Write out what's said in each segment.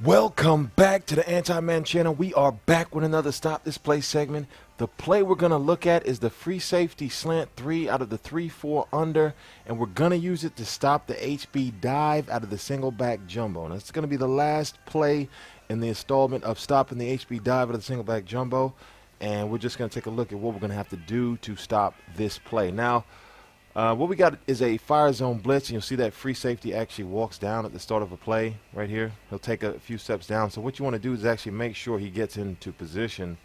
Welcome back to the Anti Madden channel. We are back with another Stop This Play segment. The play we're going to look at is the free safety slant 3 out of the 3-4 under, and we're going to use it to stop the HB dive out of the single back jumbo. And it's going to be the last play in the installment of stopping the HB dive out of the single back jumbo, and we're just going to take a look at what we're going to have to do to stop this play. Now, what we got is a fire zone blitz, and you'll see that free safety actually walks down at the start of a play right here. He'll take a few steps down. So what you want to do is actually make sure he gets into position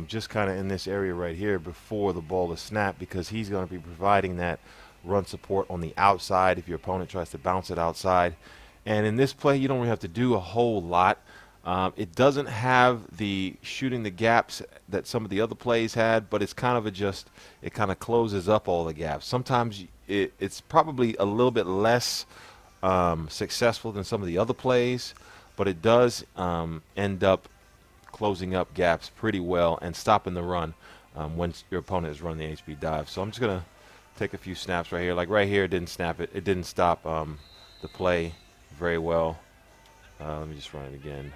just kind of in this area right here before the ball is snapped, because he's going to be providing that run support on the outside if your opponent tries to bounce it outside. And in this play, you don't really have to do a whole lot. It doesn't have the shooting the gaps that some of the other plays had, but it's kind of it kind of closes up all the gaps. Sometimes it's probably a little bit less successful than some of the other plays, but it does end up closing up gaps pretty well and stopping the run when your opponent is running the HB dive. So I'm just going to take a few snaps right here. Like right here, it didn't snap it. It didn't stop the play very well. Let me just run it again.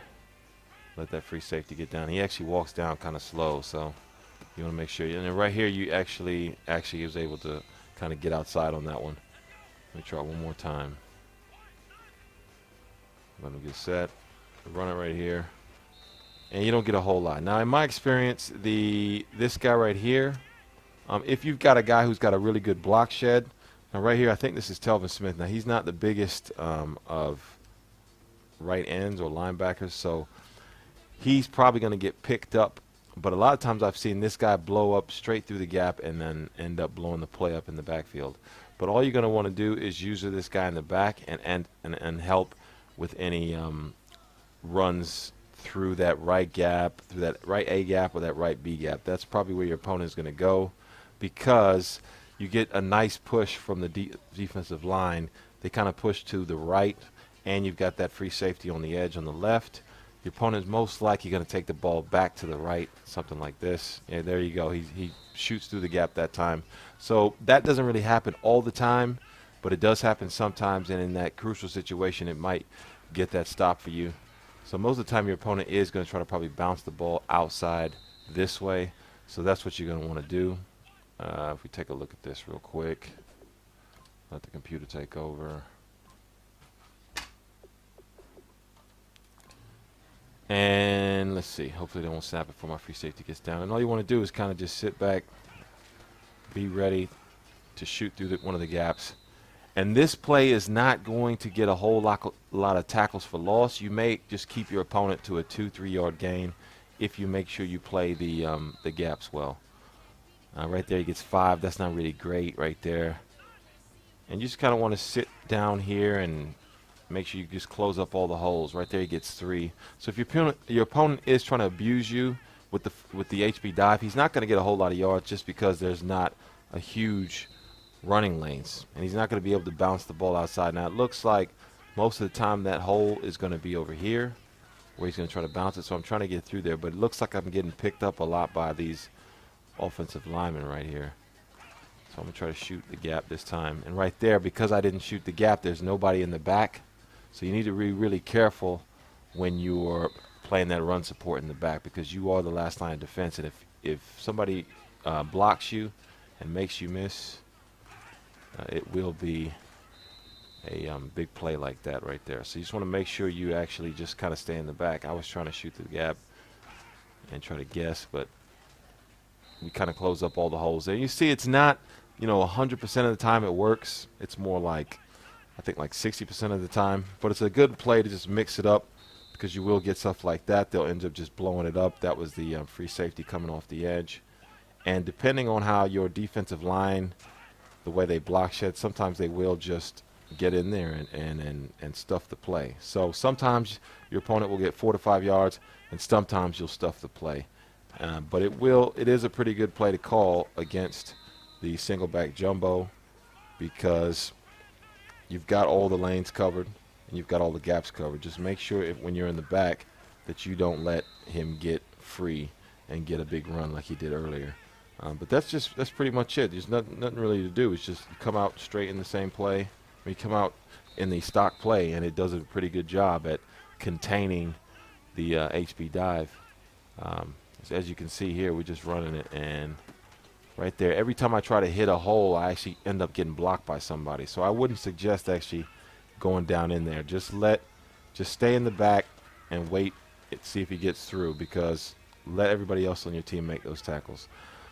Let that free safety get down. He actually walks down kind of slow, so you want to make sure. And then right here, you actually was able to kind of get outside on that one. Let me try one more time. Let me get set. Run it right here, and you don't get a whole lot. Now, in my experience, this guy right here, if you've got a guy who's got a really good block shed, now right here, I think this is Telvin Smith. Now he's not the biggest of right ends or linebackers, so he's probably going to get picked up. But a lot of times I've seen this guy blow up straight through the gap and then end up blowing the play up in the backfield. But all you're going to want to do is use this guy in the back and help with any runs through that right gap, through that right A gap or that right B gap. That's probably where your opponent is going to go, because you get a nice push from the defensive line. They kind of push to the right, and you've got that free safety on the edge on the left. Your opponent is most likely going to take the ball back to the right, something like this. Yeah, there you go. He shoots through the gap that time. So that doesn't really happen all the time, but it does happen sometimes, and in that crucial situation, it might get that stop for you. So most of the time, your opponent is going to try to probably bounce the ball outside this way. So that's what you're going to want to do. If we take a look at this real quick, let the computer take over. And let's see, hopefully they won't snap it before my free safety gets down. And all you want to do is kind of just sit back, be ready to shoot through one of the gaps. And this play is not going to get a whole lot of tackles for loss. You may just keep your opponent to a 2-3 yard gain if you make sure you play the gaps well. Right there he gets 5. That's not really great right there. And you just kind of want to sit down here and make sure you just close up all the holes. Right there he gets 3. So if your opponent is trying to abuse you with the HB dive, he's not going to get a whole lot of yards just because there's not a huge running lanes, and he's not going to be able to bounce the ball outside. Now it looks like most of the time that hole is going to be over here where he's going to try to bounce it, so I'm trying to get through there, but it looks like I'm getting picked up a lot by these offensive linemen right here. So I'm going to try to shoot the gap this time. And right there, because I didn't shoot the gap, there's nobody in the back. So you need to be really careful when you're playing that run support in the back, because you are the last line of defense. And if somebody blocks you and makes you miss, it will be a big play like that right there. So you just want to make sure you actually just kind of stay in the back. I was trying to shoot the gap and try to guess, but we kind of close up all the holes there. You see, it's not, 100% of the time it works. It's more like, I think, like 60% of the time. But it's a good play to just mix it up, because you will get stuff like that. They'll end up just blowing it up. That was the free safety coming off the edge. And depending on how your defensive line, the way they block shed, sometimes they will just get in there and stuff the play. So sometimes your opponent will get 4 to 5 yards, and sometimes you'll stuff the play. But it is a pretty good play to call against the single back jumbo, because you've got all the lanes covered and you've got all the gaps covered. Just make sure when you're in the back that you don't let him get free and get a big run like he did earlier. But that's pretty much it. There's nothing really to do. It's just you come out straight in the same play. You come out in the stock play, and it does a pretty good job at containing the HB dive. As you can see here, we're just running it, and right there, every time I try to hit a hole, I actually end up getting blocked by somebody. So I wouldn't suggest actually going down in there. Just stay in the back and wait and see if he gets through, because let everybody else on your team make those tackles.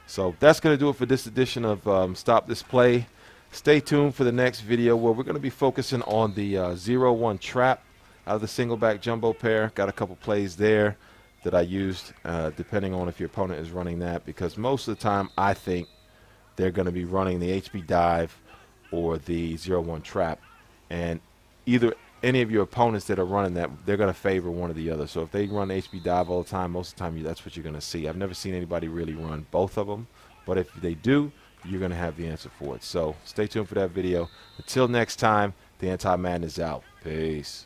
So that's going to do it for this edition of Stop This Play. Stay tuned for the next video where we're going to be focusing on the 0-1 trap out of the Singleback jumbo pair. Got a couple plays there that I used, depending on if your opponent is running that, because most of the time I think they're going to be running the HB dive or the 0-1 trap, and either any of your opponents that are running that, they're going to favor one or the other. So if they run HB dive all the time, most of the time that's what you're going to see. I've never seen anybody really run both of them, but if they do, you're going to have the answer for it. So stay tuned for that video. Until next time, the Anti Madden is out. Peace.